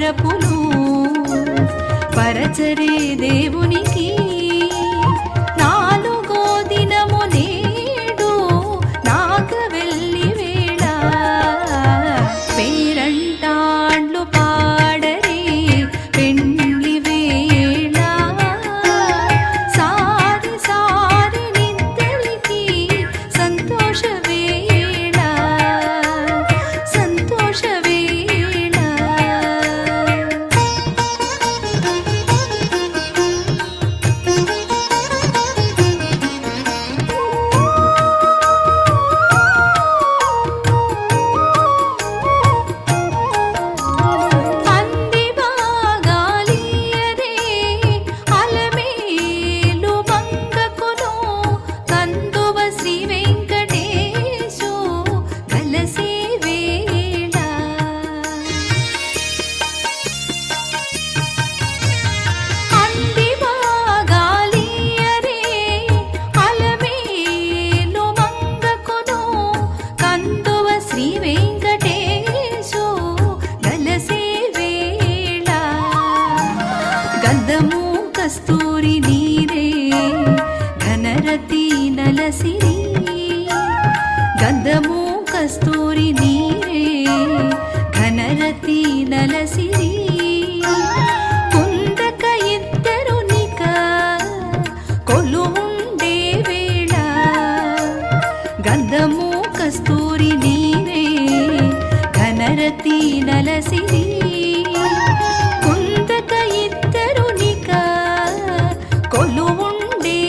పరపులు పరచరే దేవునికి నాలుగో దినము నేడు నాగవెల్లి వేళ పేరంటాండ్లు పాడరే పెండ్లి వేళ సారి సారి నిద్దరికి సంతోష వేళ సంతోష గంధము కస్తూరి నీరే ఘనరతి నలసిరి గంధము కస్తూరి నీరే ఘనరతి నలసిరి కుందక ఇద్దరునిక కొలువుండే వేళ గంధము కస్తూరి నీరే ఘనరతి నలసిరి కుందక ఇద్దరునిక కొలువుండే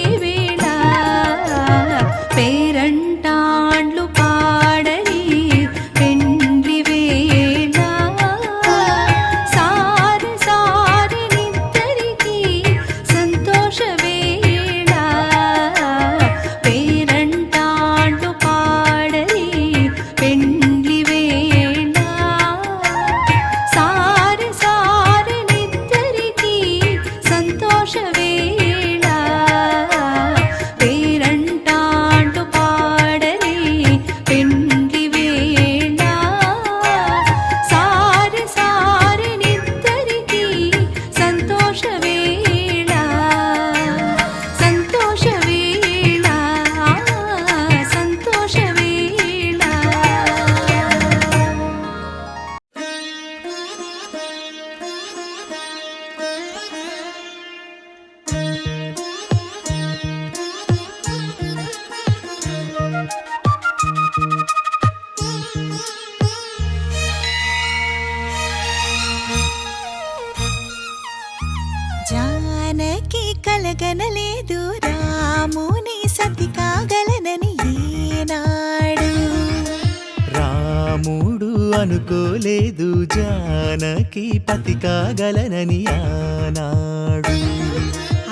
అనుకోలేదు జానకి పతి కాగలనని ఆనాడు.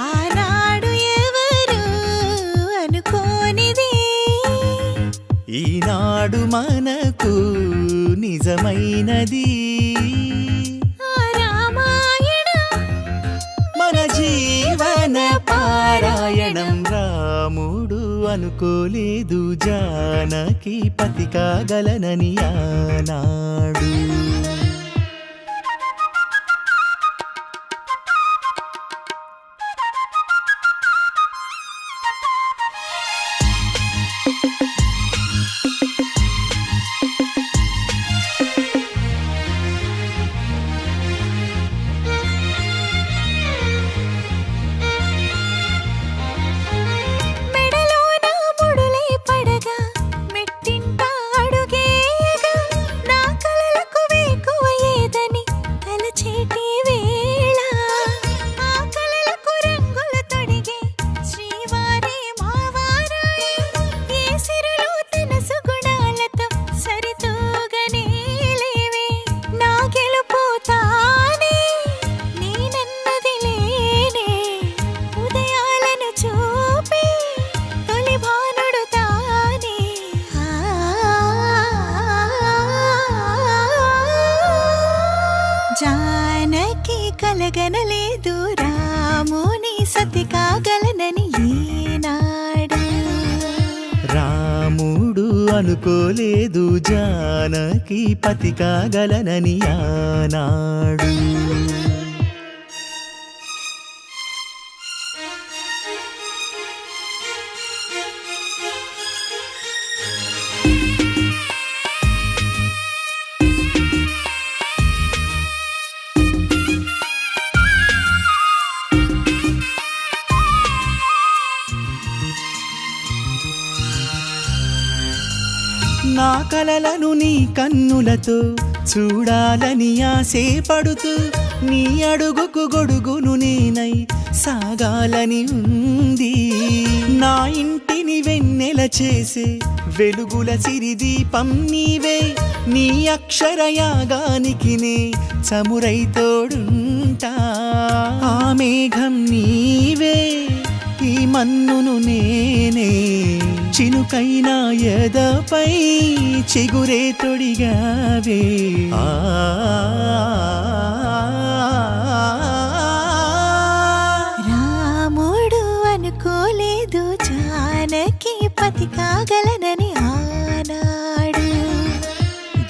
ఆనాడు ఎవరు అనుకోనిది ఈనాడు మనకు నిజమైనది. మన జీవన పారాయణం. రాముడు అనుకోలేదు జానకి పతి కాగలనని ఆనాడు. జానకి కలగనలేదు రాముని సతి కాగలనని ఈనాడు. రాముడు అనుకోలేదు జానకి పతి కాగలనని ఆనాడు. నా కలలను నీ కన్నులతో చూడాలని ఆశపడుతూ నీ అడుగుకు గొడుగును నేనై సాగాలని ఉంది. నా ఇంటిని వెన్నెల చేసే వెలుగుల సిరిదీపం నీవే. నీ అక్షరయాగానికి నే చమురై తోడుంటా. ఆ మేఘం నీవే, ఈ మన్నును నేనే. చినుకైనా ఎదపై చిగురే తొడిగావే. రాముడు అనుకోలేదు జానకి పతి కాగలనని ఆనాడు.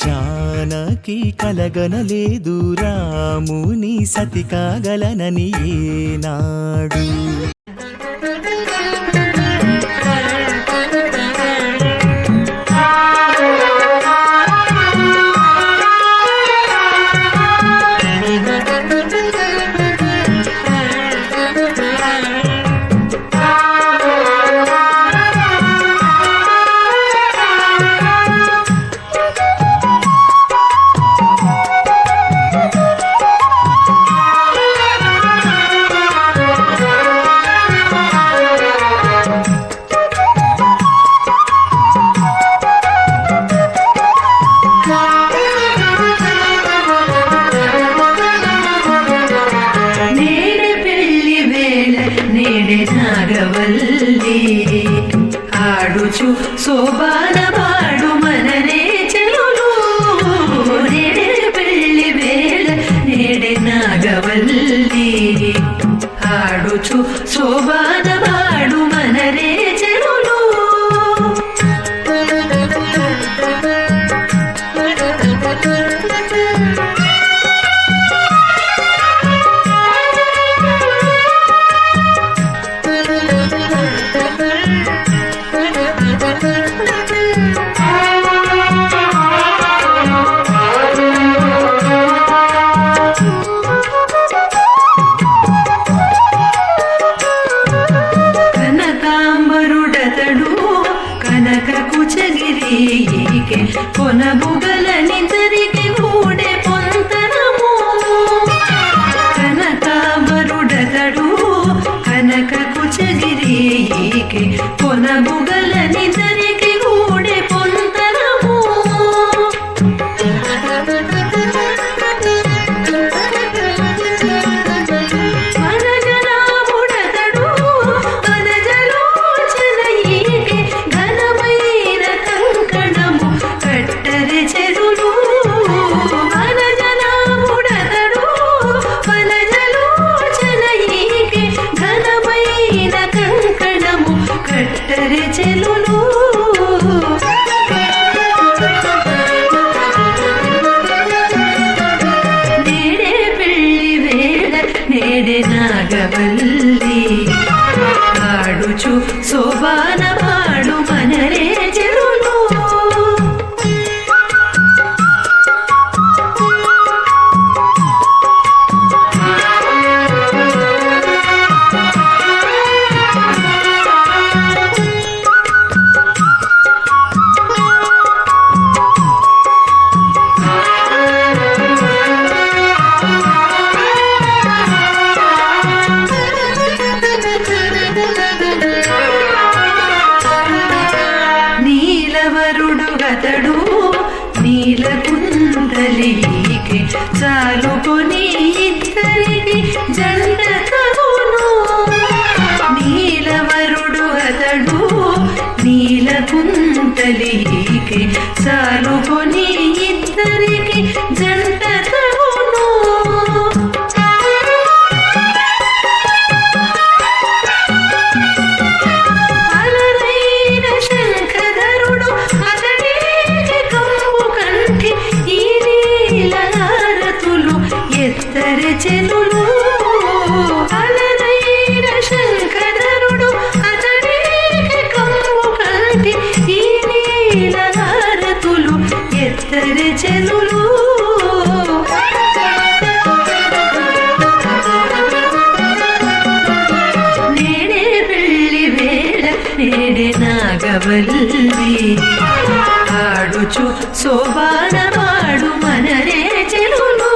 జానకి కలగనలేదు రాముని సతి కాగలనని ఏనాడు. ఆడుచు శోభాన పాడు మననే చెలులు. నేడే పెళ్లి వేళ నేడే నాగవల్లి. ఆడుచు శోభాన పాడు మననే చెలులు. కొనబుగలనిద్దరికి కూడే పొంతనము. కనకాంబరుడతడు కనక కుచగిరికి. కొనబుగలనిద్దరికి కూడే పొంతనము. కట్టరి చెలులు నేడే పెళ్లి వేళ నేడే నాగవల్లి ఆడుచు శోభాన పాడు మనరే చెరులు నీలవరుడు గతడు నీలకుందలికి చాలుకొని ఇద్దరికి జంట తగును నీలవరుడు అతడు నీలకుందలికి చాలుకొని ఇద్దరికి జంట తగును ఎత్తరి చెలులు అలరైన శంకరుడు అతడికి కమ్ము కంటి ఈ నీలహారతులు ఎత్తరి చెలులు నేడే పెళ్లి వేళ నేడే నాగవల్లి ఆడుచు శోభాన పాడు మనరే చెలులు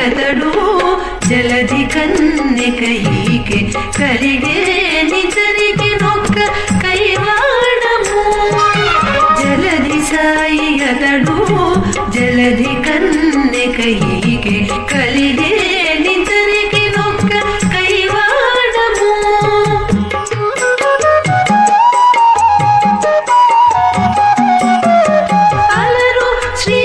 అతడు జలధి కన్నెకైకి కలిగే నిజరికి నొక్క కైవాడము జలధి సాయి అతడు జలధి కన్నెకైకి కలిగే నిజరికి నొక్క కైవాడము అలరు శ్రీ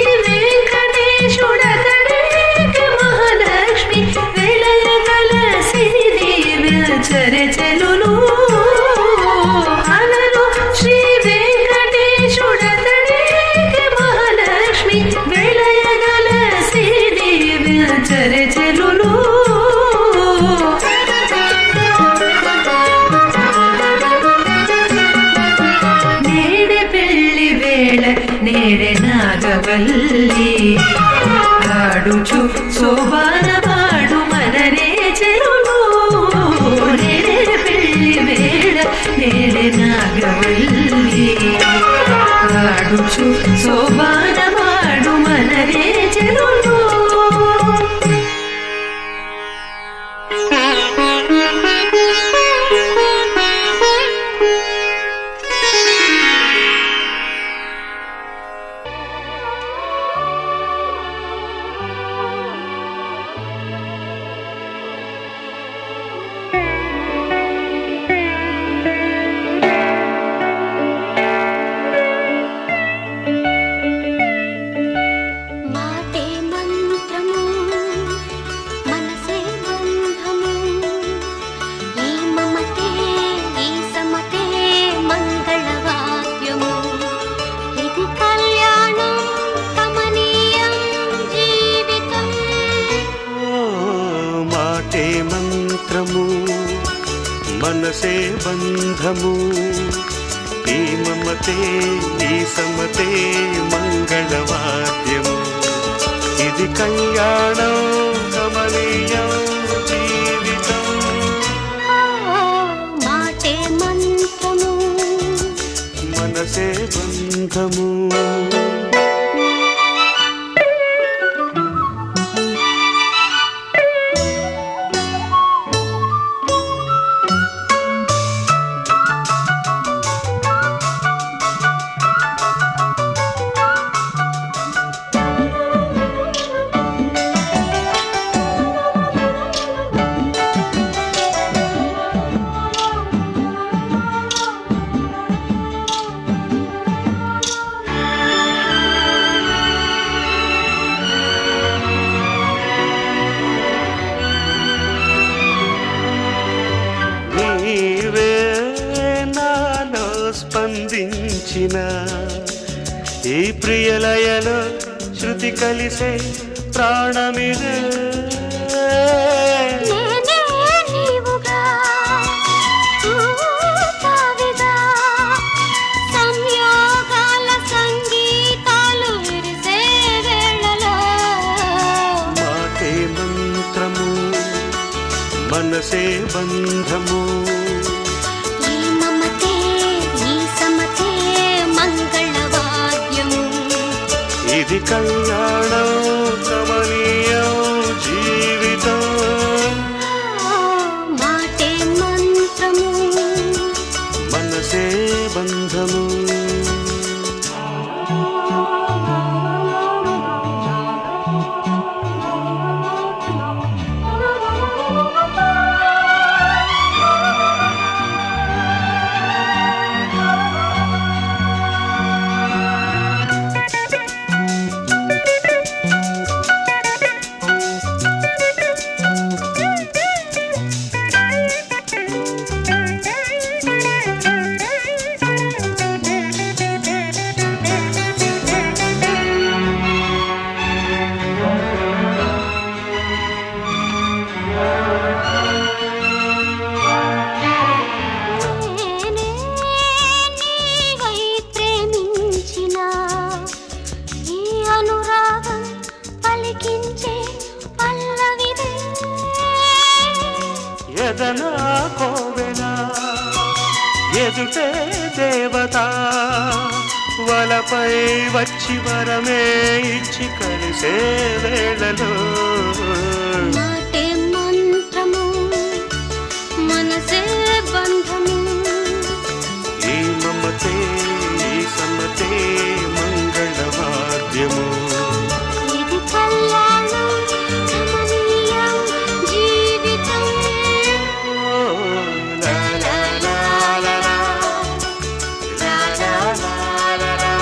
చరే చెలులు అలలు శ్రీ వెంకటేశుడతడికి మహాలక్ష్మి వెళయగల శ్రీదేవి చరే చెలులు నేడే పెళ్లి వేళ నేడే నాగవల్లి ఆడుచు శోభాన పాడు మనరే చెరులు నేడే పెళ్లి వేళ నేడే నాగవల్లి ఆడుచు శోభాన పాడు మనరే చెరులు మంత్రము మనసే బంధము ఈ మమతే ఈ సమతే మంగళవాద్యము ఇది కళ్యాణం కమనీయం జీవితం మాటే మంత్రము మనసే బంధము స్పందించిన ఈ ప్రియలయలో శృతి కలిసే ప్రాణమిదే నేనే నీవుగా ఊతావిగా సంయోగాల సంగీతాలు విరిసే వేళలో మాటే మంత్రము మనసే బంధము ఈ మమతే ఈ సమతే మంగళవాద్యము ఇది కళ్యాణం కమనీయం జీవితం మాటే మంత్రము మనసే బంధము నీవై ప్రేమించిన ఈ అనురాగం పలికించే పల్లవిదే ఎదనా కోవెనా ఎదుటే దేవత వలపై వచ్చి వరమే ఇచ్చి కలిసే వేళలో మాటే మంత్రము మనసే బంధము ఈ మమతే ఈ సమతే మంగళవాద్యము ఇది కళ్యాణం కమనీయం జీవితం లా లా లా లా లా. లా లా లా లా లా.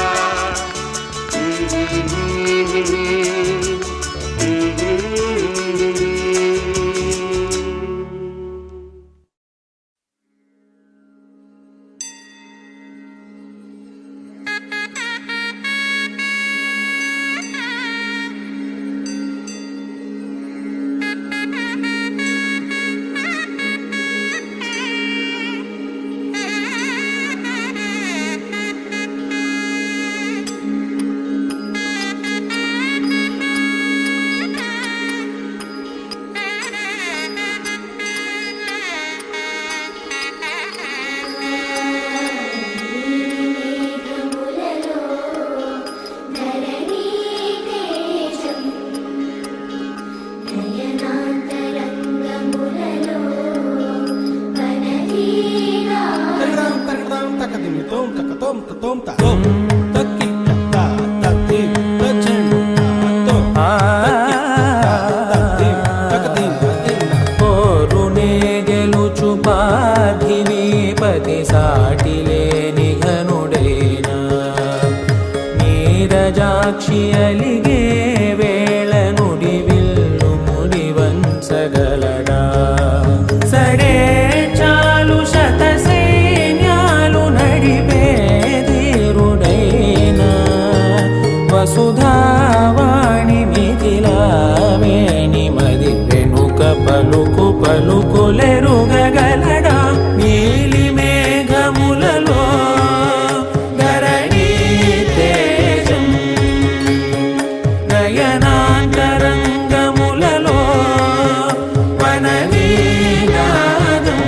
పోరునే గెలుచు పార్థివీపతి సాటిలేని ఘనుడేనా నీరజాక్షి అలిగే వేళ నుడి విల్లు ముడి వంచగలడా సడే చాలు శత సైన్యాలు నడిపే ధీరుడైనా వసుధావాణి మిథిలావేణి మది వెనుక పలుకు పలుకులెరుగగలడా నీలి మేఘములలో ధరణీ తేజం నయనాంతరంగములలో వనవీనాదం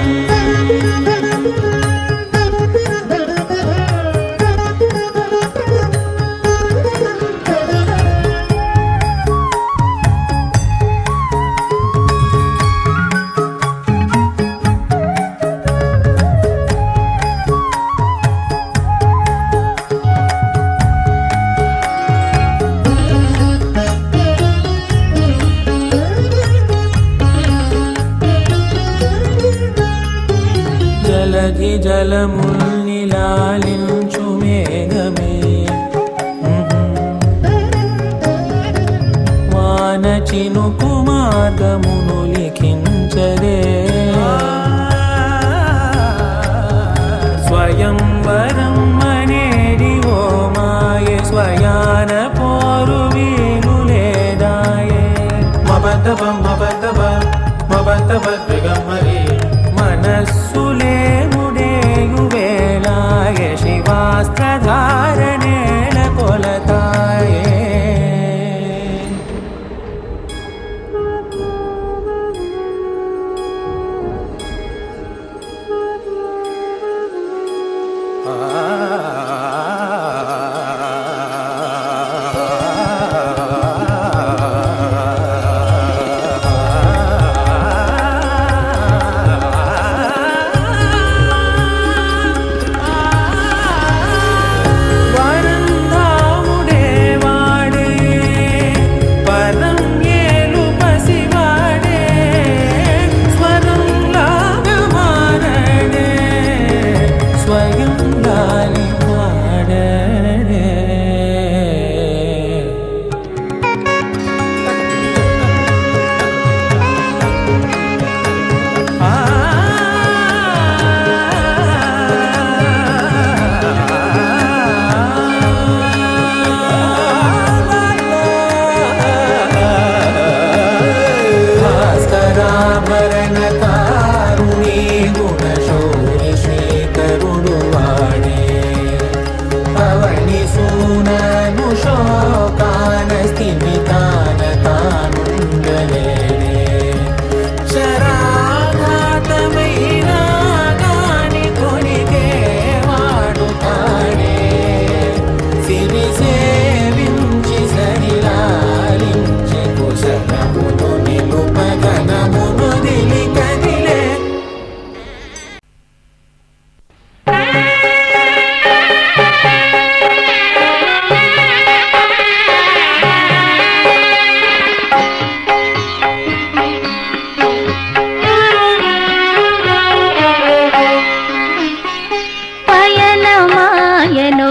జలధి జలముల్నిలాలించు మేఘమే వాన చినుకు మార్గమును లిఖించదే స్వయంవర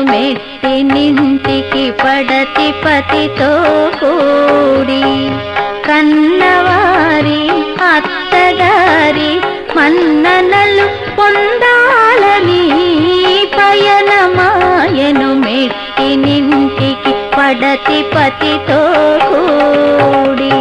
మెట్టినింటికి పడతి పతితో కూడి కన్నవారి అత్తగారి మన్ననలు పొందాలని పయనమాయను మెట్టినింటికి పడతి పతితో కూడి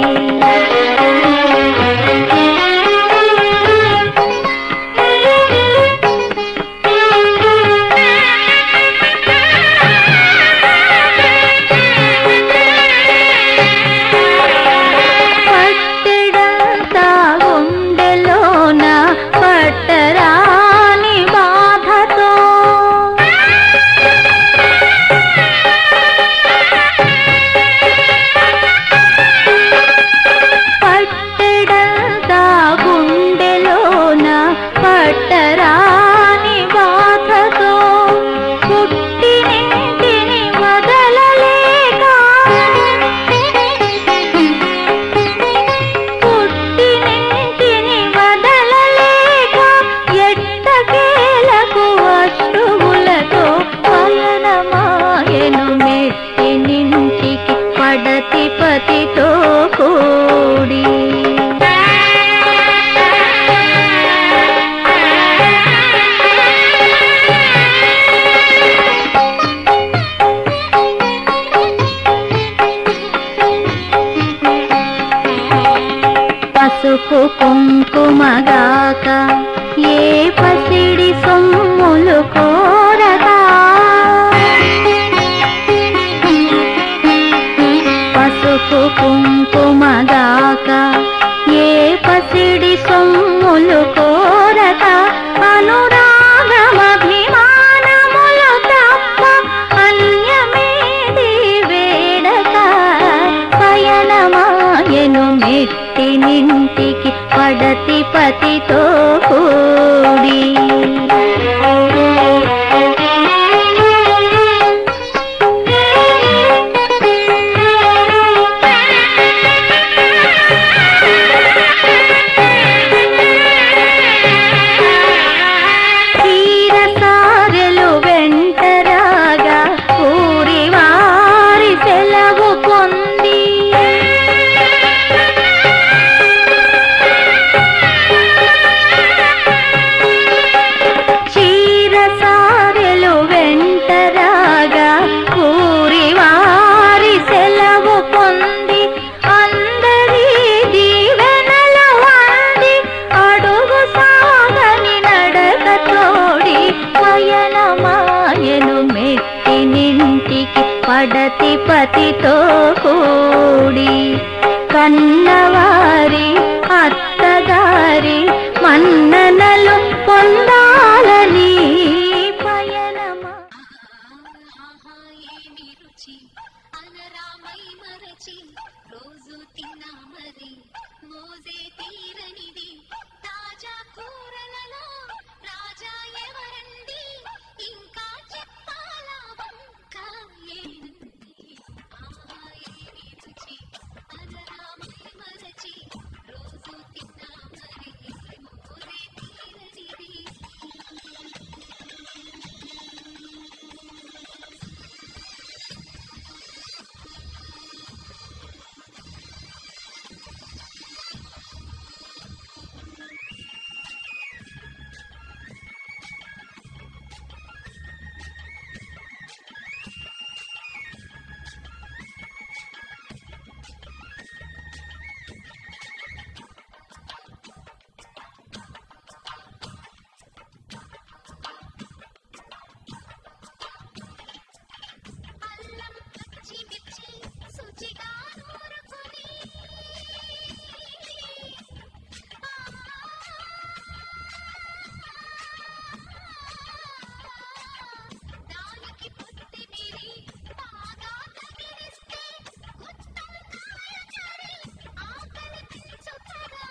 పతితో కూడి పసుపు కుంకుమగాక ఏ పసిడి సొమ్ములు కోరగా పసుపు కుంకుమగాక ఏ పసిడి సొమ్ములు కోరక అనురాగమభిమానములు తప్ప అన్యమేది వేడక పయనమాయను మెట్టినింటికి పడతి పతితో కూడి పడతి పతితో కూడి కన్నవారి అత్తగారి మన్ననలు పొందాలని పయనం మోజే తీరనిది తాజా కూరలలో రాజా ఎవరండి ఇంకా చెప్పాలా వంక ఏనండి ఏమి రుచి అదరామై మరచి రోజు తిన్నా మరి మోజే తీరనిది అల్లం పచ్చి మిర్చి శుచిగా నూరుకొని దానికి కొత్తిమీరి బాగా తగిలిస్తే గుత్తొంకాయ కర్రీ ఆకలి పెంచుతదా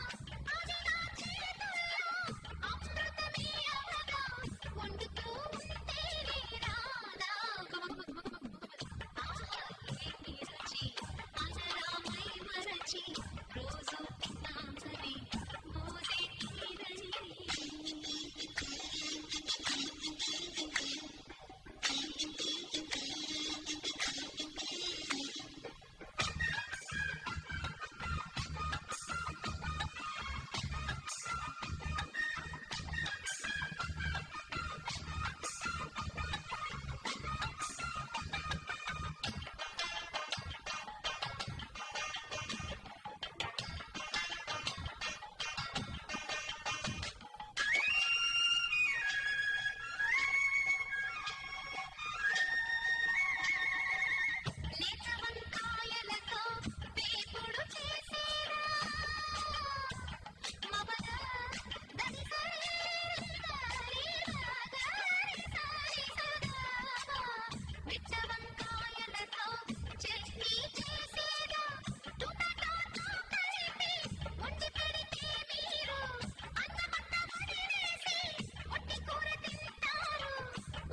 అది నా చేతుల్లో అమృతమే అవగా వండుతూ ఉంటేనే రాదా ఏమి రుచి అదరామై మరచి రోజు తిన్నామని మోజే తీరనిది లేత వంకాయలతో వేపుడు చేసేరా మమద దరి సరి మిట్ట వంకాయలతో చట్నీ చేసేరా టొమాటోతో కలిపి వండి పెడితే మీరు అన్నమంతా వదిలేసి ఒట్టి కూర తింటారు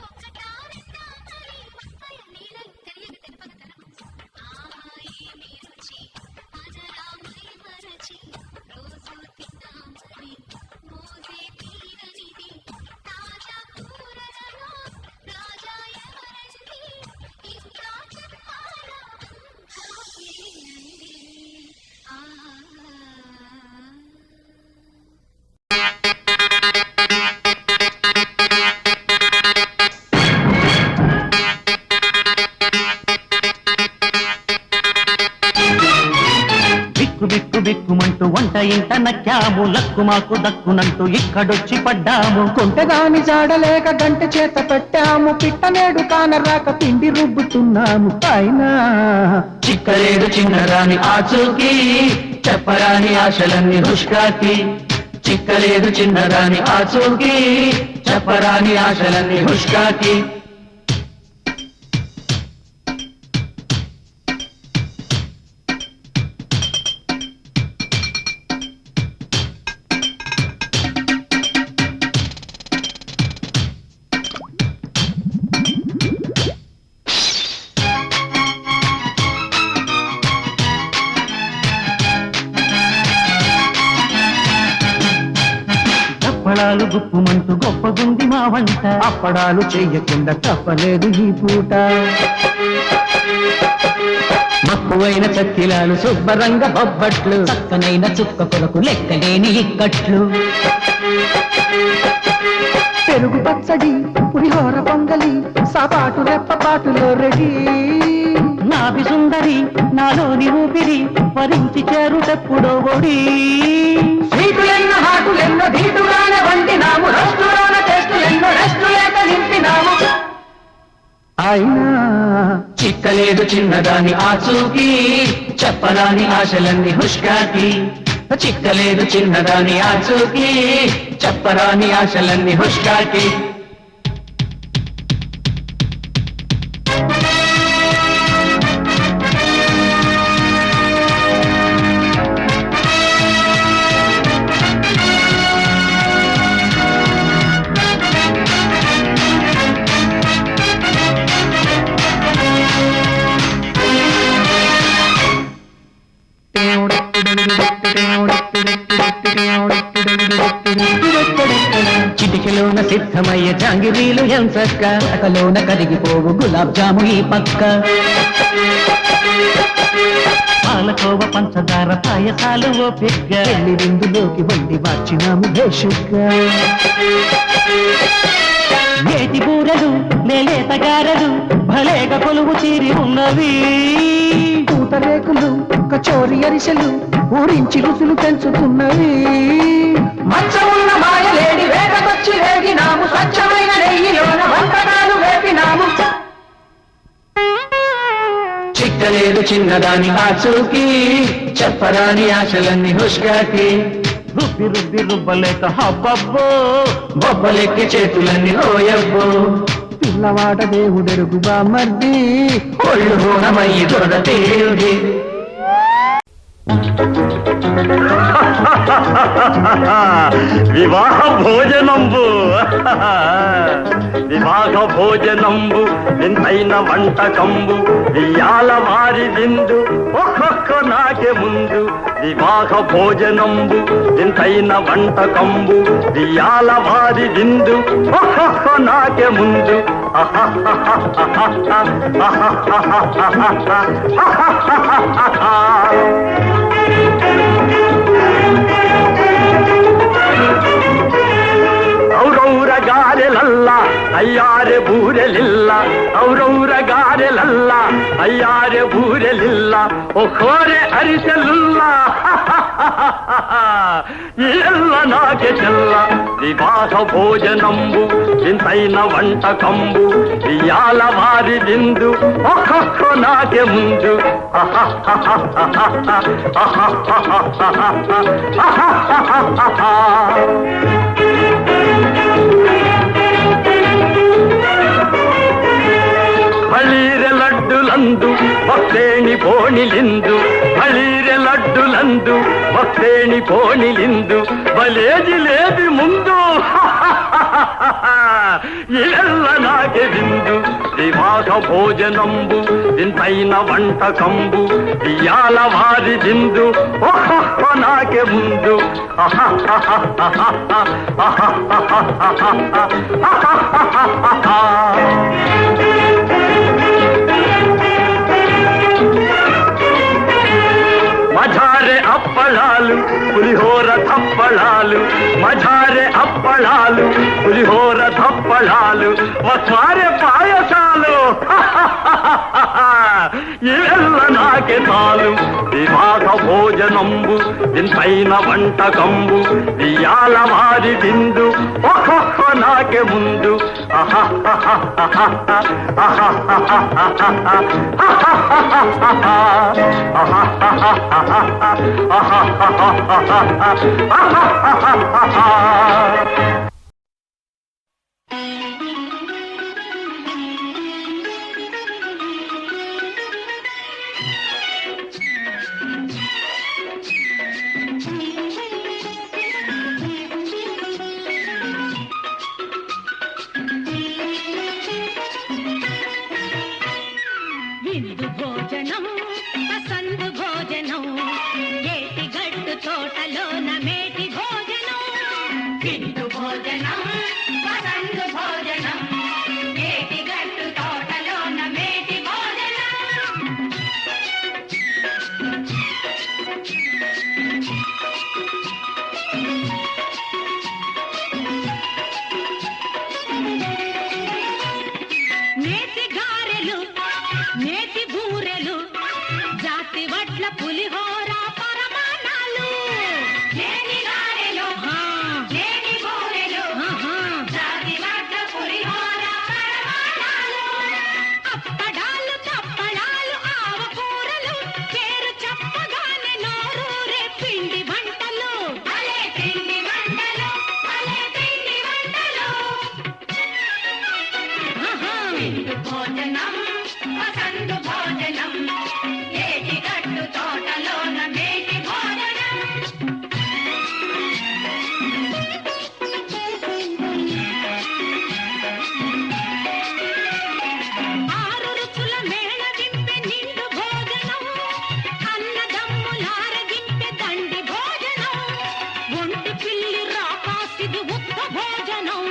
ఒక్కటా రెండా మరి వంకాయ నీళ్ళలు తెలియక తెలుపక ఏమి రుచి అదరామై మరచి రోజు తిన్నామని మోజే తీరనిది తాజా కూరలలో రాజా ఎవరండి ఇంకా చెప్పాలా ఏనండి బిక్కు బిక్కు బిక్కుమంటూ వంట ఇంట నక్కాము లక్కు మాకు దక్కునంటూ ఇక్కడొచ్చి పడ్డాము కొంటగాని జాడలేక గంట చేత పెట్టాము పిట్టనేడు కానరాక పిండి రుబ్బుతున్నాము అయినా చిక్కలేడు చిన్నరాని ఆచూకి చెప్పరాని ఆశలన్నీ హుష్కాకి చిక్కలేదు చిన్నరాని ఆచూకి చెప్పరాని ఆశలన్నీ హుష్కాకి అప్పడాలు గుప్పుమంటూ గొప్పగుంది మా వంట అప్పడాలు చెయ్యకుండా తప్పలేదు ఈ పూట మక్కువైన చక్కిలాలు శుభ్రంగా బొబ్బట్లు చక్కనైన చుక్క కొరకు లెక్కలేని ఇక్కట్లు పెరుగు పచ్చడి పులిహోర పొంగలి సాపాటు రెప్పపాటులో రెడీ నాభి సుందరి నాలోని ఊపిరి వరించి చేరుటెప్పుడో ఒడి స్వీటులెన్నో హాటులెన్నో ధీటుగానే వండినాము రెస్టులోన టెస్టులెన్నో రెస్టు లేక నింపినాము అయినా చిక్కలేదు చిన్నదాని ఆచూకి చెప్పరాని ఆశలన్నీ హుష్కాకి చిక్కలేదు చిన్నదాని ఆచూకి చెప్పరాని ఆశలన్నీ హుష్కాకి సిద్ధమయ్యే జాంగిరీలు ఎంచక్క అటలోన కరిగిపోవు గులాబ్ జాము ఈ పక్క పాలకోవ పంచదార పాయసాలు ఓ పెగ్గ వెళ్ళి విందులోకి వండి మార్చినాము భేషుగ్గా నేతి బూరెలు నేలేతగారలు భలేగా కొలువు తీరి ఉన్నవి పూతరేకులు కచోరి అరిసెలు ఊరించి రుచులు పెంచుతున్నవి మచ్చమున్న మాయలేడి వేగకొచ్చి వేగినాము స్వచ్ఛమైన నెయ్యిలోన వంటకాలు వేపినాము చిక్కలేదు చిన్నదాని ఆచూకి చెప్పరాని ఆశలన్నీ హుష్గాకి రుబ్బి రుబ్బి రుబ్బలేక హబ్బబ్బో బొబ్బలెక్కి చేతులన్నీ రోయబ్బో పిల్లవాడ దేవుడెరుగు బామర్ది ఒళ్ళు హోనమయ్యి దొర తేరుడి వివాహ భోజనంబు వివాహ భోజనంబు వింతైన వంటకంబు వియాల వారి విందు ఒక్కొక్క నాకే ముందు వివాహ భోజనంబు వింతైన వంటకంబు వియాల వారి విందు ఒక్కొక్క నాకే ముందు ಔರೌರ ಗಾರೆಲಲ್ಲ ಅಯ್ಯಾರೆ ಬೂರೆಲಿಲ್ಲ ಔರೌರ ಗಾರೆಲಲ್ಲ ಅಯ್ಯಾರೆ ಬೂರೆಲಿಲ್ಲ ಒಖೋರೆ ಅರಿಸಲಿಲ್ಲ ಎಲ್ಲ ನಾಕೆ ಚೆಲ್ಲ ವಿವಾಹ ಭೋಜನಂಬು ಇಂತೈನ వంటకంబు ఇయాల వారి విందు ఒక్కొక్క నాకే ముందు ಬಳೀರೆ ಲಡ್ಡುಲಂದು ಭಕ್ತೇಣಿ ಬೋಣಿಲಿಂದು ಬಳೀರೆ ಲಡ್ಡುಲಂದು ಭಕ್ತೇಣಿ ಬೋಣಿಲಿಂದು ಬಲೇಜಿ లేది ముందు ಎಲ್ಲ నాకే విందు వివాహ భోజనంబు ఇంతైన వంటకంబు ఇయాల వారి విందు ఒక్కొక్క నాకే ముందు మజారే అప్పళాలు పులిహోర తప్పళాలు మజారే అప్పళాలు పులిహోర తప్పళాలు వసారే పాయసాలు ఇవెల్ల నాకే చాలు వివాహ భోజనంబు ఇంతైన వంటకంబు ఇయాల వారి విందు ఒక్కొక్క నాకే ముందు విందు భోజనం పసందు భోజనం ఏటి గట్టు తోటలోన మేటి భోజనం విందు భోజనం పసందు భోజనం ఏటి గట్టు తోటలోన మేటి భోజనం నేతి గారెలు నేతి బూరెలు జాతి వడ్ల పులిహోర పరమాణాలు నేతి గారెలు నేతి బూరెలు జాతి వడ్ల పులిహోర పరమాణాలు అప్పడాలు తప్పడాలు ఆవకూరలు పేరు చెప్పగానే నోరూరే పిండి వంటలు భలే పిండి వంటలు భలే పిండి వంటలు విందు భోజనం పసందు భోజనం ఏటి గట్టు తోటలోన మేటి భోజనం ఆరు రుచుల మేళవింపె నిండు భోజనం అన్నదమ్ములారగింపె దండి భోజనం ఒంటి పిల్లి రాకాసిది ఉత్త భోజనం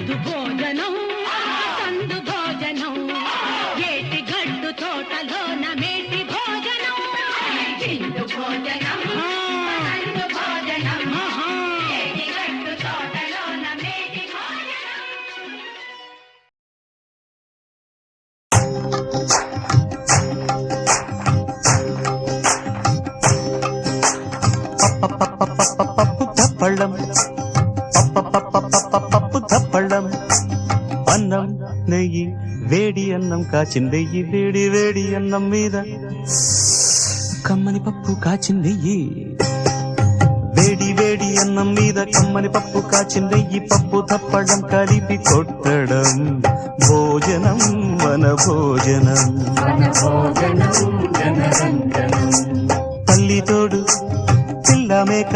విందు భోజనం సందు భోజనం ఏటి గడ్డు తోటలోన మేటి భోజనం విందు భోజనం సందు భోజనం ఏటి గడ్డు తోటలోన మేటి భోజనం. పప్పు తప్పళ్ళం పప్పు తప్పళ్ళం అన్నం నెయ్యి వేడి అన్నం కాచిందెయ్యి వేడి వేడి అన్నం మీద కమ్మని పప్పు కాచిందెయ్యి వేడి వేడి అన్నం మీద కమ్మని పప్పు కాచిందెయ్యి పప్పు తప్పడం కలిపి కొట్టడం భోజనం మన భోజనం తల్లి తోడు పిల్ల మేక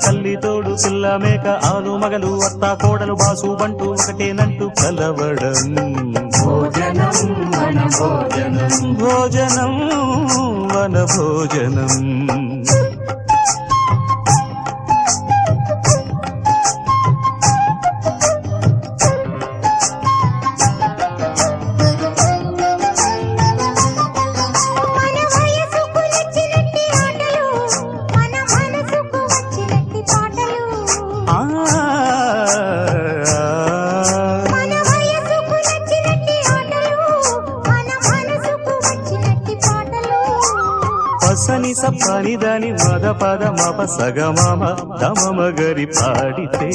తల్లి తోడు పిల్ల మేక ఆలు మగలు అత్త కోడలు బాసు బంటూ ఒకటేనంటూ కలవడం భోజనం వన భోజనం. పసని సప్పని దాని మద పద మప సగమామ దమమ గరి పాడితే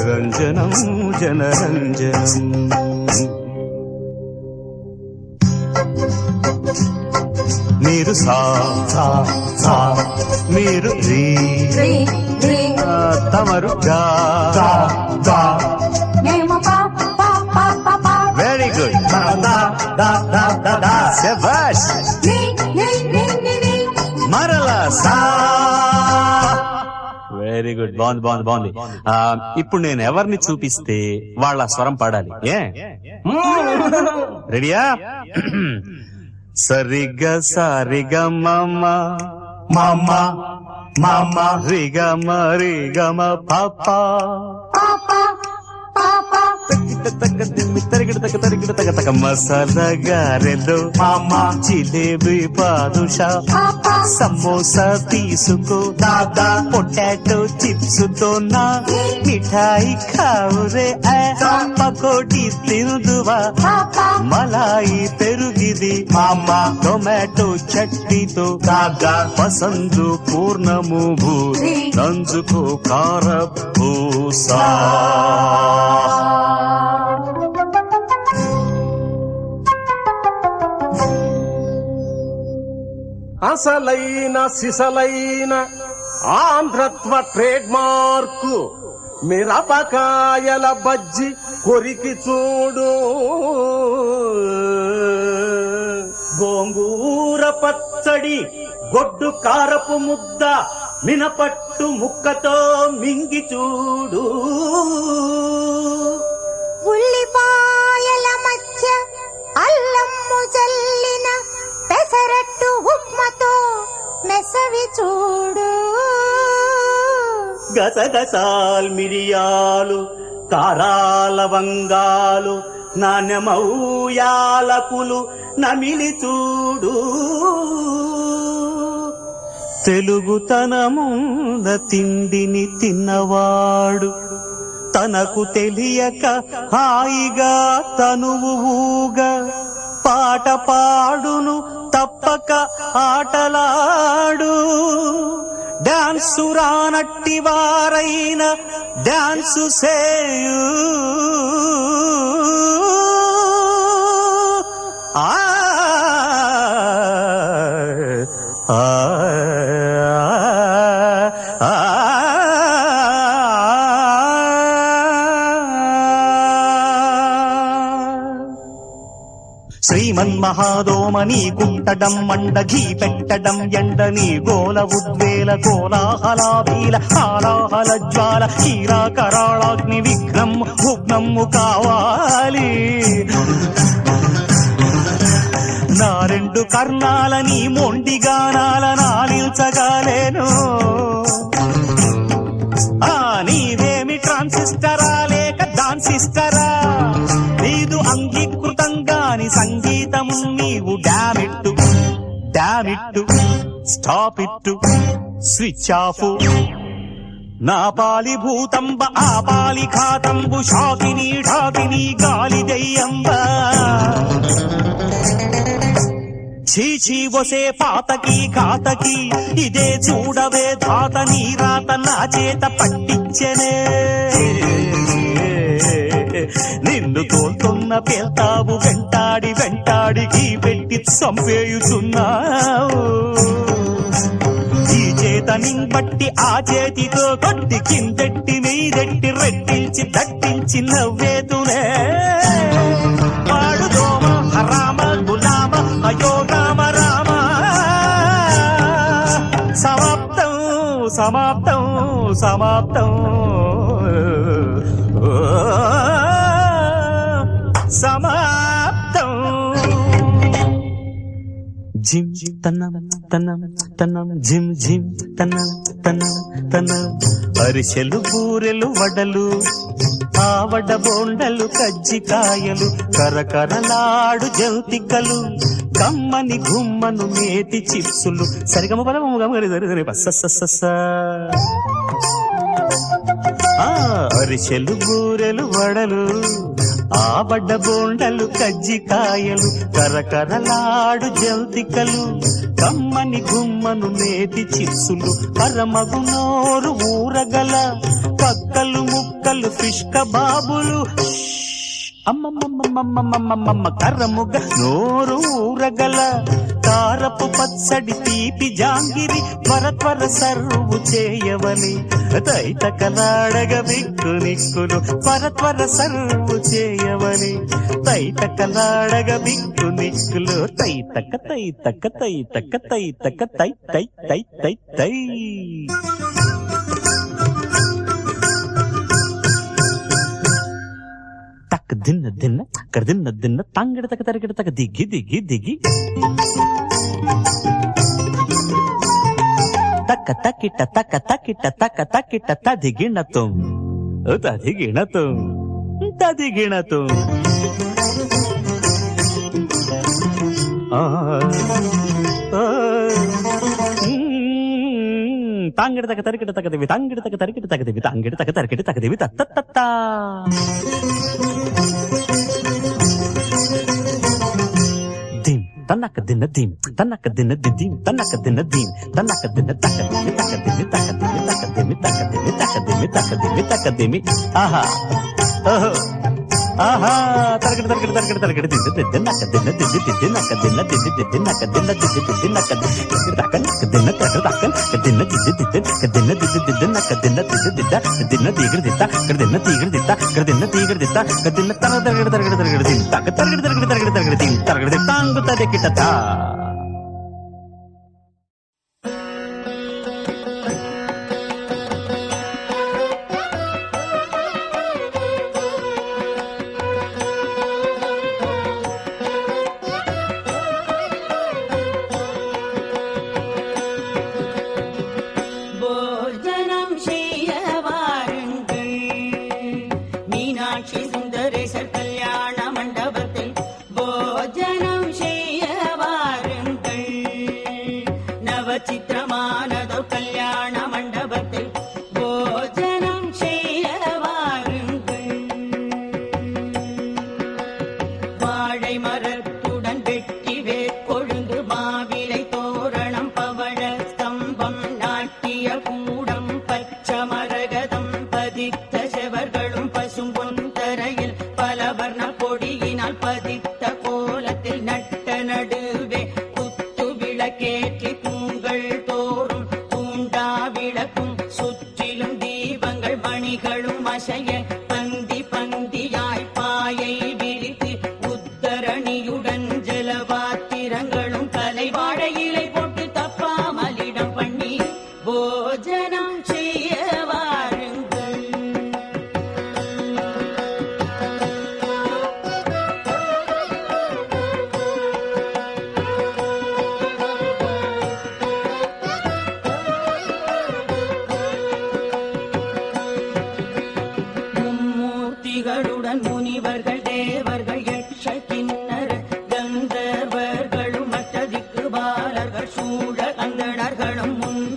రంజనం జనరంజనం. మీరు సా మీరు రీ తమరు గా వెరీ గుడ్ శభాష్ మరలా సా వెరీ గుడ్ బాగుంది. ఇప్పుడు నేను ఎవరిని చూపిస్తే వాళ్ళ స్వరం పాడాలి. ఏ రెడీయా? సరిగ సారిగ మమ మమ మమ రిగమ రిగమ పాప మసాలా గారెలు మామా జిలేబీ బాదుషా సమోసా తీసుకో దాదా పొటాటో చిప్స్ తో నా మిఠాయి ఖావురే పకోడీ తిందువా మలాయి పెరుగిది మామా టొమాటో చట్నీతో దాదా పసందు పూర్ణము భూ నంజుకో కార భూసా. అసలైన సిసలైన ఆంధ్రత్వ ట్రేడ్ మార్కు మిరపకాయల బజ్జి కొరికి చూడు, గోంగూర పచ్చడి గొడ్డు కారపు ముద్ద మినపట్టు ముక్కతో మింగి చూడు, ఉల్లిపాయల మధ్య అల్లము జల్లిన పెసరట్టు ఉప్మతో మెసవి చూడు, గసగసాల్ మిరియాలు కారాల వంగాలు నాణ్యమౌ యాలకులు నమిలి చూడు, తెలుగుతనమున తిండిని తిన్నవాడు తనకు తెలియక హాయిగా తనువుగా పాట పాడును తప్పక ఆటలాడు, డాన్సు రానట్టి వారైన డాన్సు సేయు, శ్రీమన్మహాదోమని కుట్టడం మండఘీ పెట్టడం ఎండని గోల ఉద్వేల కోలాహలాభీల హాలాహల జ్వాల హీరా కరాళాగ్ని విఘ్నం భుగ్నము కావాలి, నా రెండు కర్ణాలని మొండిగానాల నాలిల్చగాలేను. నీవేమి ట్రాన్సిస్టరా లేక డాన్సిస్టరా, నీదు అంగీకృతంగాని సంగీతము నీవు డామిట్టు స్టాప్ ఇట్టు స్విచ్ ఆఫ్. నా పాలి భూతంబ ఆ పాలి ఖాతంబు షాకిని ఢాకిని గాలి దయ్యంబ. చీచీ వసే పాతకి కాతకి ఇదే చూడవే ధాత నీ రాత నా చేత పట్టించనే. నిన్ను తోల్తున్న పేల్తావు వెంటాడి వెంటాడికి పెట్టి చంపేయుచున్నావు. ఈ చేతని బట్టి ఆ చేతితో కొట్టి కిందెట్టి మీదెట్టి రెట్టించి దట్టించి నవ్వేతునే. వాడు దోమ హరామ గులామ అయో రామ రామ. సమాప్తం సమాప్తం సమాప్తం సమాప్తం. జిమ్ తన్నం తన్నం తన్నం జిమ్ జిమ్ తన్నం తన్నం తన్నం. అరిసెలు బూరెలు వడలు ఆవడ బోండలు కజ్జికాయలు కరకరలాడు జంతికలు కమ్మని గుమ్మను నేతి చిప్సులు. సరిగమ బలము గమగరి సరి బస్స. అరిసెలు బూరెలు వడలు ఆవడ బోండలు కజ్జికాయలు కరకరలాడు జంతికలు కమ్మని గుమ్మను నేతి చిప్సులు పరమగు నోరు ఊరగల కక్కలు ముక్కలు ఫిష్ కబాబులు. అమ్మమ్మమ్మమ్మమ్మమ్మమ్మ కర్రముగ నోరు ఊరగల కారపు పచ్చడి తీపి జాంగిరి త్వర త్వర సర్వు చేయవని. తైతకలాడగ బిక్కు నిక్కులు త్వర త్వర సర్వు చేయవని. తైతకలాడగ బిక్కు నిక్కులు తైతక తైతక తైతక తైతక తై తై తై తై తై. తక్ దిన్న దిన్న తక్క దిన్న దిన్న తంగడ తక తరగడ తక దిగి దిగి దిగి. తక్క తక్కిట తక్క తక్కిట తక్క తక్కిట తదిగిణతం తదిగిణతం తదిగిణతం. తాంగిడ తక తరికిట తకదివి తాంగిడ తక తరికిట తకదివి తాంగిడ తక తరికిట తకదివి తత్త. దిం తన్నక దిన్న దిం తన్నక దిన్న దిం తన్నక దిన్న దిం తన్నక దిన్న తక దిమి తక దిమి తక దిమి తక దిమి తక దిమి తక దిమి తక దిమి తక దిమి. ఆహా ఓహో ఆహా తరగడ తరగడ తరగడ తరగడ దిద్దు దిద్దు నక్క దిన్న దిద్దు దిద్దు నక్క దిన్న దిద్దు దిద్దు నక్క దిన్న దిద్దు దిద్దు నక్క తక్క నక్క దిన్న తక్క తక్క నక్క దిన్న దిద్దు దిద్దు నక్క దిన్న దిద్దు దిద్దు నక్క దిన్న దిద్దు దిద్ద దిన్న తీగడ దిత్త ఇక్కడ దిన్న తీగడ దిత్త ఇక్కడ దిన్న తీగడ దిత్త ఇక్కడ దిన్న తరగడ తరగడ తరగడ తరగడ దిన్ తక్క తరగడ తరగడ తరగడ తరగడ దిన్ తరగడ దిత్త అంగుతది కిటత. போஜனம் செய்ய வாருங்கள் மீனாட்சி சுந்தரேசர் கல்யாண மண்டபத்தில் போஜனம் செய்ய வாருங்கள்.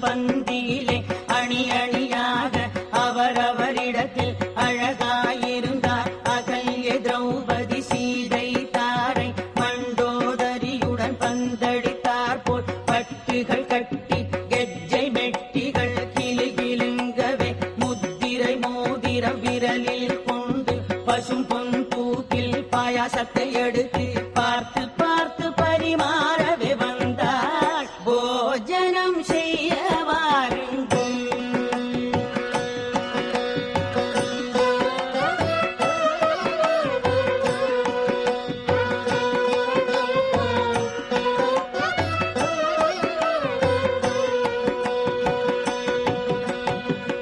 பந்தியிலே அணி அணியாக அவரவரிடத்தில் அழகாயிருந்தார் அகல்ய திரௌபதி சீதை தாரை மண்டோதரியுடன் பந்தடித்தார் போல் பட்டுகள் கட்டி கெஜ்ஜை மெட்டிகள் கிளுகிளுங்கவே முத்திரை மோதிரம் விரலில் கொண்டு பசும் பொன் தூக்கில் பாயாசத்தை எடுத்து பார்த்து பார்த்து பரிமாறவே வந்தார் போஜனம் செய்ய வாருங்கள்.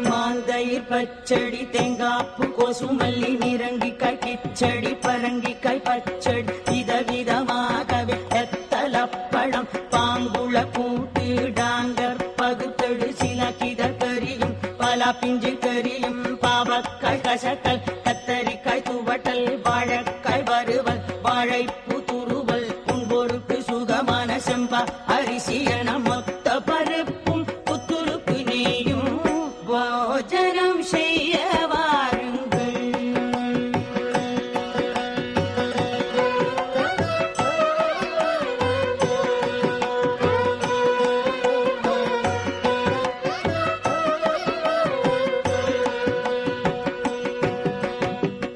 மாந்தயிர் பச்சடி தேங்காப்பு கோசுமல்லி நிரங்கிக்காய் கிச்சடி பரங்கிக்காய் பச்சடி விதவிதமாகவே எத்தலப்பழம் பாங்குள கூட்டு டாங்கர் பகுத்தடு சில கிதர் கறியும் பலா பிஞ்சு கறியும் பாவக்காய் கசக்கல் கத்தரிக்காய் துவட்டல் வாழைக்காய் வறுவல் வாழைப்பூ துருவல் உன்பொருக்கு சுகமான செம்பா அரிசி என மொத்த பருப்பும் புத்துருக்கு நெய்யும் போஜனம் செய்ய வாருங்கள்.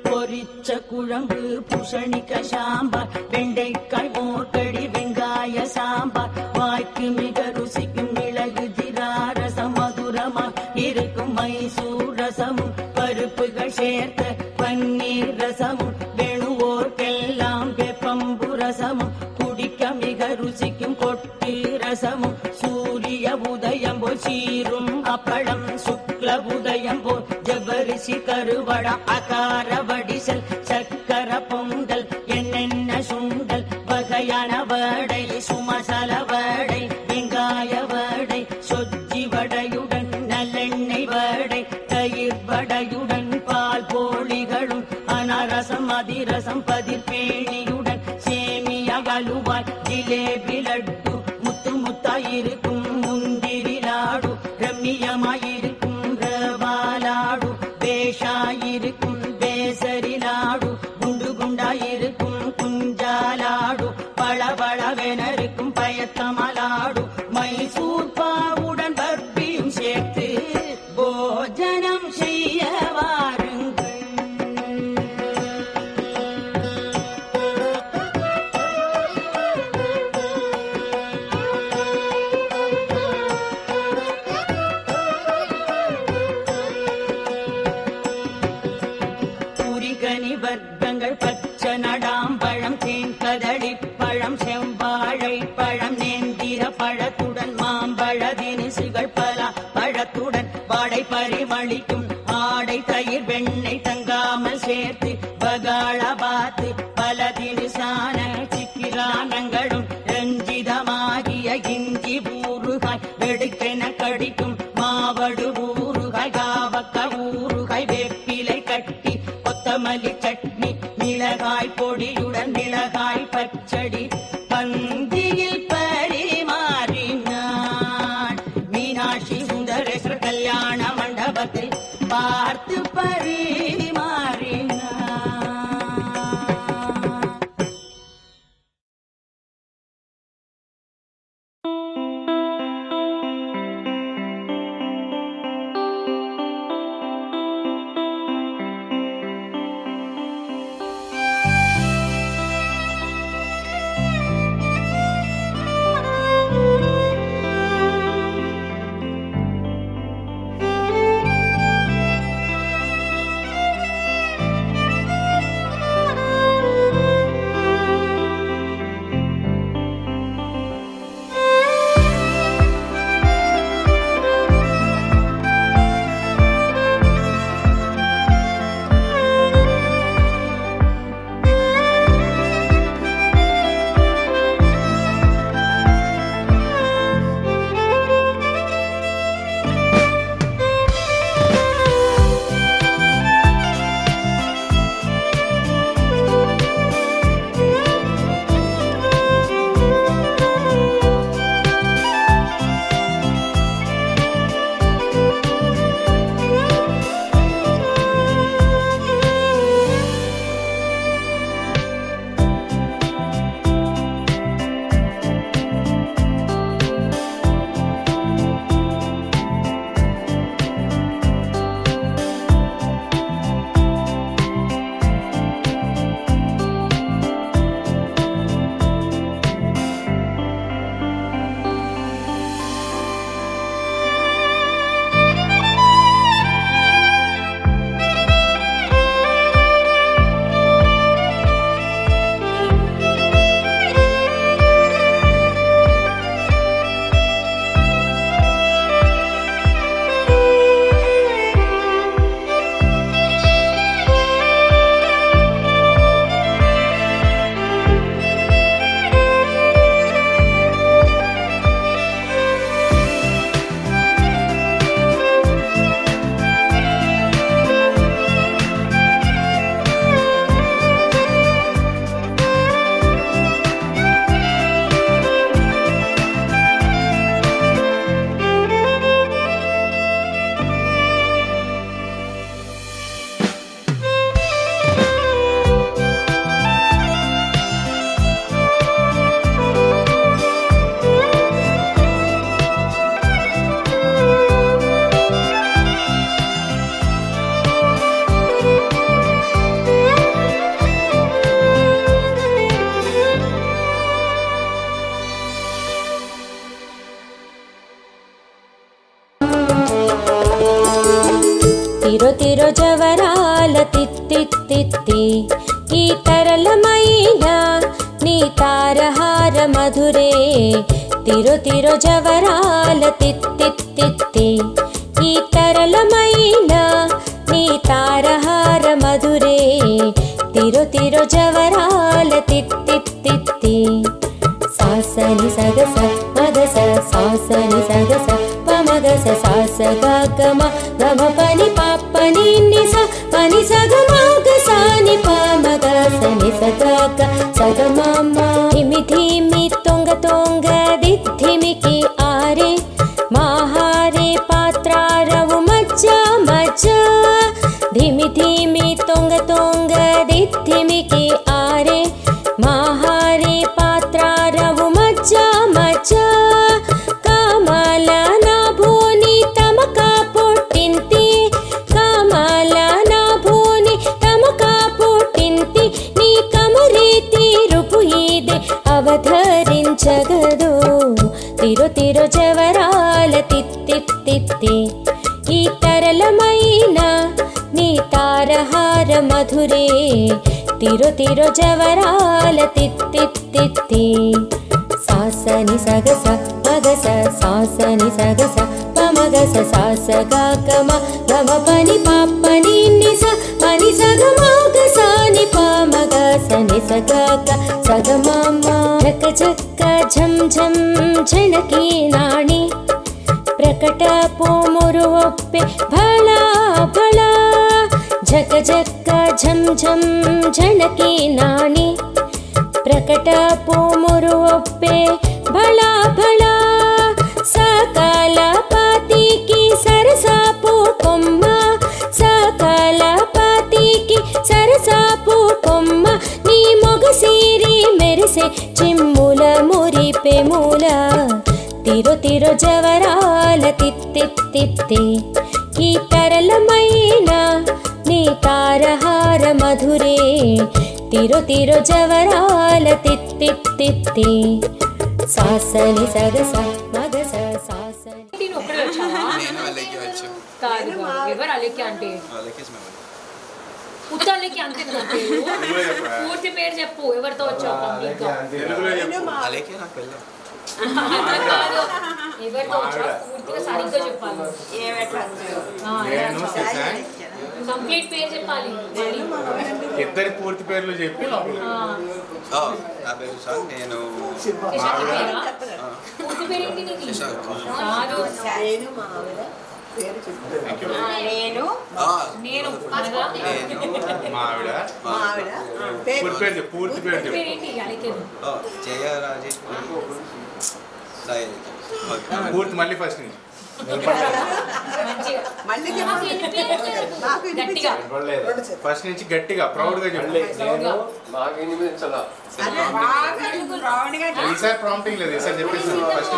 பொரிச்ச குழம்பு பூசணிக்காய் சாம்பார் வெண்டைக்காய் மோர்கடி வெங்காய சாம்பார் வாய்க்கு மிக ருசிக்கும் மிளகு ஜீரா ரசம் மதுரமா இருக்கும் மைசூர் ரசமும் பருப்புகள் சேர்த்த பன்னீர் ரசமும் வேணுவோர்க்கெல்லாம் வெப்பம்பு ரசமும் குடிக்க மிக ருசிக்கும் கொட்டு ரசமும் சூரிய உதயம் போல் சீரும் அப்பளம் சுக்ல உதயம் போல் ஜவ்வரிசி கருவடா அகார வடிசல் சக்கர பொங்கல் என்னென்ன சுண்டல் வகையான வடை சுமசல வடை வெங்காய வடை சொஜ்ஜி வடையுடன் நல்லெண்ணெய் வடை தயிர் வடையுடன் பால் போளிகளும் அனரசம் அதிரசம் பதிர்பேணியுடன் சேமிய வலுவாய் ஜிலேபி லட்டு முத்து முத்தாயிருக்கும் முந்திரி லாடு ரம்மியமாயிருக்கும் ரவாலாடு பேஷாயிருக்கும் பேசரி லாடு குண்டு குண்டாயிருக்கும் குஞ்சாலாடு பளபளவெனருக்கும் பயத்தமலாடு மைசூர் பாவுடன் பர்பியும் சேர்த்து போஜனம் செய்ய வாருங்கள். புரிகனி வர்க்கங்கள் பச்சை நடாம்பழம் தேன் கதளி பழம் செவ்வாழை பழம் நேந்திர பழத்துடன் மாம்பழ தினிசுகள் பல பழத்துடன் வாடை பரிமளிக்கும் ஆடை தயிர் வெண்ணெய் தங்காமல் சேர்த்து பகாள பாத்து பல தினிசான சிக்கிரானங்களும் ரஞ்சிதமாகிய இஞ்சி ஊறுகாய் வெடுக்கென கடிக்கும் மாவடு ஊறுகாய் காவக்க ஊறுகாய் வேப்பிலை கட்டி கொத்தமல்லி சட்னி மிளகாய் பொடியுடன் மிளகாய் பச்சடி பந்தியில் பரிமாறினான். மீனாட்சி சுந்தரேஸ்வர கல்யாண மண்டபத்தில் பார்த்து பரிமாறினான். తిరు తిరు జవరాల తిత్తిత్తిత్తి ఈ తరళమైన నీ తారహార మధురే తిరు తిరు జవరాల తిత్తిత్తిత్తి ఈ తరళమైన నీ తారహార మధురే తిరు తిరు జవరాల తిత్తిత్తిత్తి సాసని సగస మగస సాసని సగస పమగస సాస గమ గమ పని పాపని నిస పని సగ మగ సాని పమగ సని సగ సగ మమ ధిమి ధిమి తొంగ తొంగ దిధిమికి ఆరే మహారే పాత్రారవు మజ్జ మజ్జ ధిమి ధిమి తొంగ తొంగ దిధిమికి ఆరే మహారే పాత్రారవు మజ్జ మజ్జ కమల నాభోని తమక పుట్టింతి కమల నాభోని తమక పుట్టింతి నీ కమరీతి రూపు ఇదే అవధరించగదు తిరు తిరు జవరాల తిత్తిత్తిత్తి ఈ తరళమైన నీ తారహార మధురే తిరు తిరు జవరాల తిత్తిత్తిత్తి సాసని సగస మగస సాసని సగస పమగస సాస గమ గమ పని పాపని నిస పని సగ మగ సాని పమగ సని సగ సగ మమ జక జక్క ఝం ఝం ఝనకి నాణి ప్రకట పోమురు ఒప్పೆ భళ భళ ఝక ఝక్క ఝం ఝం ఝనకి నాణి ప్రకట పోమురు ఒప్పೆ భళ భళ సకల పాతికి సరసాపు కొమ్మ సకల పాతికి సరసాపు కొమ్మ నీ మొగసిరి మెరిసే చిమ్ముల మురిపే మూల తిరు తిరు జవరాల తిత్తిత్తిత్తి ఈ తరళమైన నీ తారహార మధురే తిరు తిరు జవరాల తిత్తిత్తిత్తి సాసని సగస మగస సాసని కాదు ఎవరు అలెక్కి అంటే ఉత్తలకి అంతే పేరు పూర్తి పేరు చెప్పు ఎవరితో వచ్చావు కాదు ఎవరితో వచ్చావు పూర్తిగా సరిగ్గా చెప్పాలి కంప్లీట్ పేరు చెప్పాలి ఇద్దరి పూర్తి పేర్లు చెప్పి నేను పూర్తి పేరు ఏంటి నీది? నేను పూర్తి పేరు ఏంటి అలెక్కేది? జయ రాజేష్ పూర్తి మళ్ళీ ఫస్ట్ నుంచి ఫస్ట్ నుంచి గట్టిగా ప్రౌడ్ గా చెప్పండి. ఈసారి ప్రాంప్టింగ్ లేదు, ఈసారి చెప్పేసి ఫస్ట్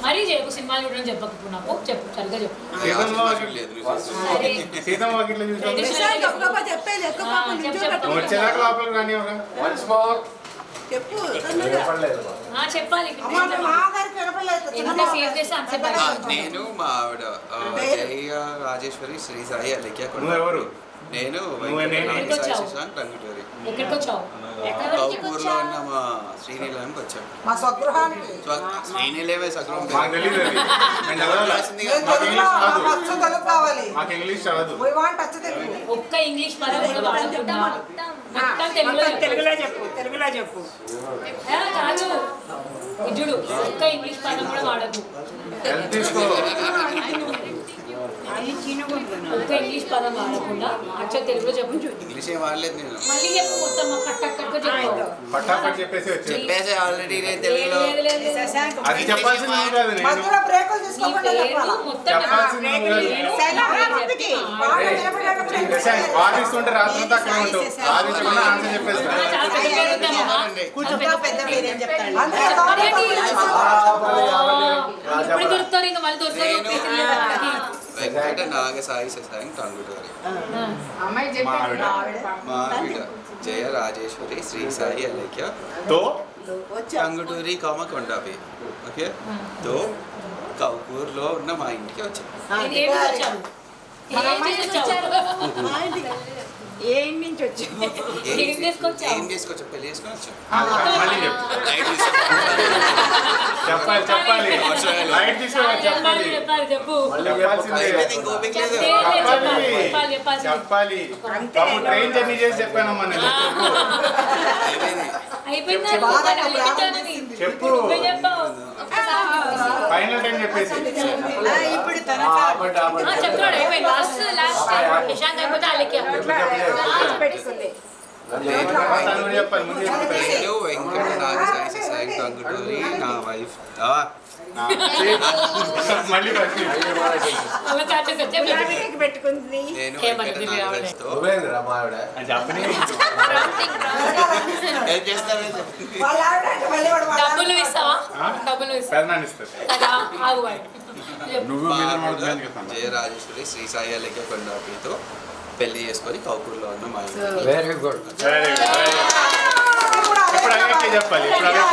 మరీ చెప్పు సినిమాలు చూడడం చెప్పకు నాకు చెప్పు సరిగ్గా చెప్పు. సీతమ్మ వాకిట్లో వచ్చేదాకా లోపలికి రాని చెప్పాలి ఎంత సేవ్ చేస్తే అంత నేను మా ఆవిడ జయ రాజేశ్వరి శ్రీ సాయి అలెక్య ఎవరు నేను ఎక్కడికి వచ్చావు? ఊర్లో ఉన్న మా శ్రీనిలయంకి వచ్చాను. శ్రీనిలయమే సగృహం మాకు ఇంగ్లీష్ చదవదు. ఒక్క ఇంగ్లీష్ పదం కూడా వాడకుండా మొత్తం తెలుగులో చెప్పు. కాదు చూడు, ఒక్క ఇంగ్లీష్ పదం కూడా వాడకు. ఒక్క ఇంగ్లీష్ పదం వాడకుండా అచ్చ తెలుగులో చెప్పు. ఇంగ్లీష్ ఏం వాడలేదు నేను. మళ్ళీ చెప్పు మొత్తం కట్టక్కగా చెప్పు. పట్టాపట్ చెప్పేసి ఆల్రెడీ నేను తెలుగులో అది చెప్పాల్సింది కాదు, నేను వాదిస్తుంటే రాత్రంతా అక్కడ ఉంటావు, వాదించకుండా ఆన్సర్ చెప్పేస్తా. వెంకట నాగసాయి శశాంక్ టంగుటూరి. మా ఆవిడ జయ రాజేశ్వరి శ్రీ సాయి అలెక్య టంగుటూరి కొండాపి. ఓకే తో కౌకూర్లో ఉన్న మా ఇంటికి వచ్చాను. నేను ఏం వచ్చాను ఏ ఇంటి నుంచి వచ్చావు? ఏం తీసుకొచ్చావు ఏం చేసుకొచ్చా? పెళ్లి చేసుకొని వచ్చాను. మళ్ళీ చెప్పు. లైట్ తీసుకో. చెప్పాలి చెప్పాలి లైట్ తీసుకోవాలి చెప్పాలి చెప్పు చెప్పాల్సిందే. ఇంకో ఓపిక లేదు. చెప్పాలి బాబు ట్రైన్ జర్నీ చేసి చెప్పానమ్మా నేను. అయిపోయింది. చెప్పు ఫైనల్ టైం చెప్పేసి ఇప్పుడు చెప్తున్నాడు అయిపోయింది లాస్ట్ నిశాంత్ అయిపోతే వాళ్ళకి పెట్టుకుంది. తను చెప్పాలి ముందు చెప్పాలి. నేను వెంకట నాగసాయి సాయి టంగుటూరి నా వైఫ్. మళ్ళీ ఫస్ట్ పెట్టుకుంది. నేను వెంకట నాగరాజ్తో చెప్పని ఏం చేస్తారో డబ్బులు ఇస్తావా డబ్బులు ఇస్తావా పెదనాన్ని ఇస్తారు. కదా ఆగు వాడు. నువ్వు జయ రాజేశ్వరి శ్రీ సాయి అలేఖ్య కొండాపితో పెళ్లి చేసుకొని కౌకూర్లో ఉన్న మా ఇంటికి. వెరీ గుడ్ ఇప్పుడు అలాగే చెప్పాలి. ఇప్పుడు అలాగే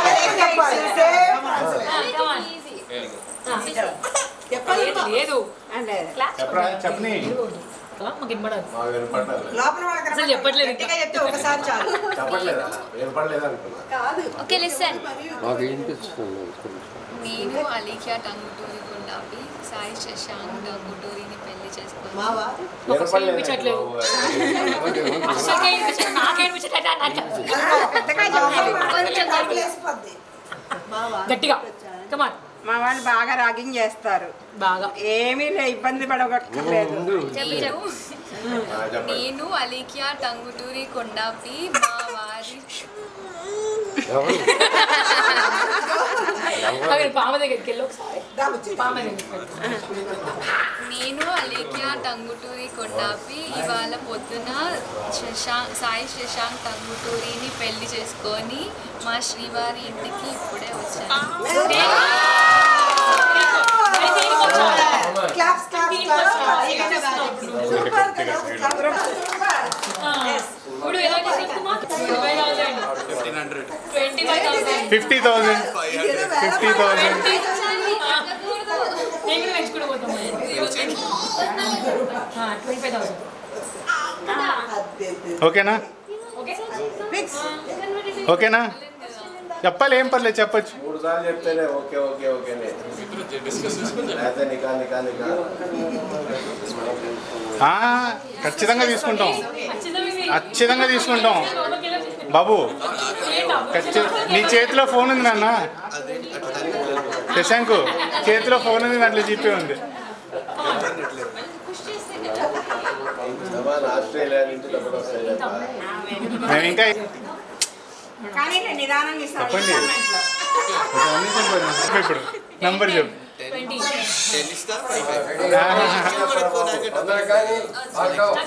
లేదు చెప్పరా చెప్పని మాకు వినపడదు లోపల వాళ్ళకి అసలు చెప్పట్లేదు ఇంకా. గట్టిగా చెప్తే ఒకసారి చాలు. ఓకే లిసన్ నేను అలీఖ్యా టంగుటూరి గుండాపి సాయి శశాంక్ టంగుటూరిని పెళ్లి చేసుకున్నాను. మావా అసలు వినిపించట్లేదు అసలు వినిపించట్లేదు నాకే వినిపించట్లేదు పెద్దగా చెప్పాలి. కొంచెం డబ్బులేసిపోద్ది. గట్టిగా కమాన్ మా వాళ్ళు బాగా రాగింగ్ చేస్తారు. బాగా ఏమీ ఇబ్బంది పడగక్కర్లేదు. నేను అలీఖ్యా టంగుటూరి కొండాపి మా వారి పామ దగ్గరికి వెళ్ళి ఒకసారి పామ దగ్గరికి నేను అలీఖ్యా టంగుటూరి కొండాపి ఇవాళ పొద్దున సాయి శశాంక్ టంగుటూరిని పెళ్లి చేసుకొని మా శ్రీవారి ఇంటికి ఇప్పుడే వచ్చాను. క్లాప్స్ ఇప్పుడు ఎలా చేసుకుంటున్నా 1500 50,000 50,000 నేను పెంచుకుంటూ పోతాం 25,000 ఓకేనా ఓకే ఓకేనా చెప్పాలి ఏం పర్లేదు చెప్పచ్చు. 3 సార్లు చెప్తేనే ఓకే ఓకే ఓకేనే. ఖచ్చితంగా తీసుకుంటాం ఖచ్చితంగా తీసుకుంటాం బాబు. నీ చేతిలో ఫోన్ ఉంది నాన్న శశాంక్ చేతిలో ఫోన్ ఉంది దాంట్లో జీపే ఉంది. ఆస్ట్రేలియా నుంచి డబ్బులు వస్తాయి. మేము ఇంకా కానీ నేను నిదానంగా ఇస్తాను. చెప్పండి ఇప్పుడు నంబర్ చెప్పు. 20 10 ఇస్తా.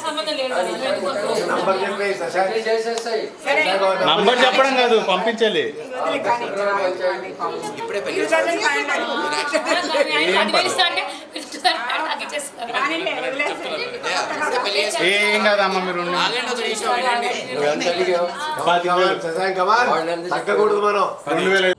సంబంధం లేదు నంబర్ చెప్పడం కాదు పంపించాలి. ఇప్పుడే పెళ్లి ఏం కాదమ్మా మీరు తగ్గకూడదు మనం. 2,500